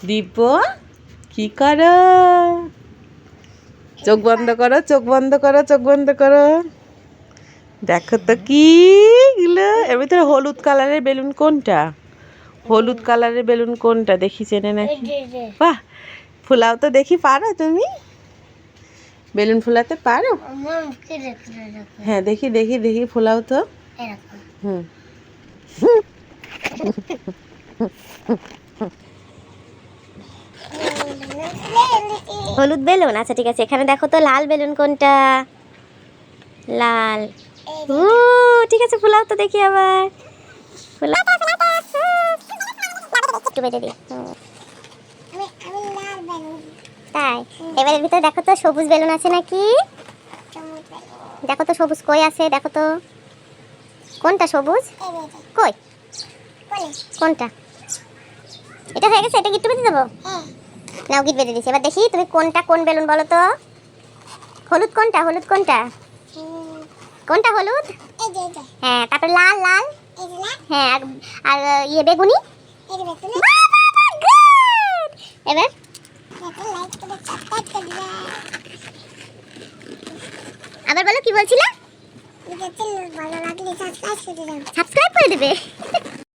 দিব্য কি করো? চোখ বন্ধ করো, চোখ বন্ধ করো, চোখ বন্ধ করো। দেখো তো কি গুলো, এর ভিতরে হলুদ কালারের বেলুন কোনটা? হলুদ কালারের বেলুন কোনটা দেখি চেনে নাকি? বাহ, ফুলাও তো দেখি, পারো তুমি? বেলুন ফুলাতে পারো? হ্যাঁ, দেখি দেখি দেখি, ফুলাও তো। হুম। হলুদ বেলুন, আচ্ছা ঠিক আছে। এখানে দেখো তো লাল বেলুন কোনটা? লাল। ও ঠিক আছে, ফুলাও তো দেখি আবার। ফুলাও একটু বেটে দিই। তাই, এবারের ভিতরে দেখো তো সবুজ বেলুন আছে নাকি? দেখো তো সবুজ কই আছে, দেখো তো কোনটা সবুজ? কই কোনটা? এটা হয়ে গেছে, এটা গিট বেঁধে দেবো। নাও গিট বেঁধে দিছি। এবার দেখি তুমি কোনটা কোন বেলুন বলো তো। হলুদ কোনটা? হলুদ কোনটা? কোনটা হলুদ? হ্যাঁ, তারপর লাল লাল। হ্যাঁ, আর ইয়ে বেগুনি। এবার আবার বলো কি বলছিলে? সাবস্ক্রাইব করে দেবে।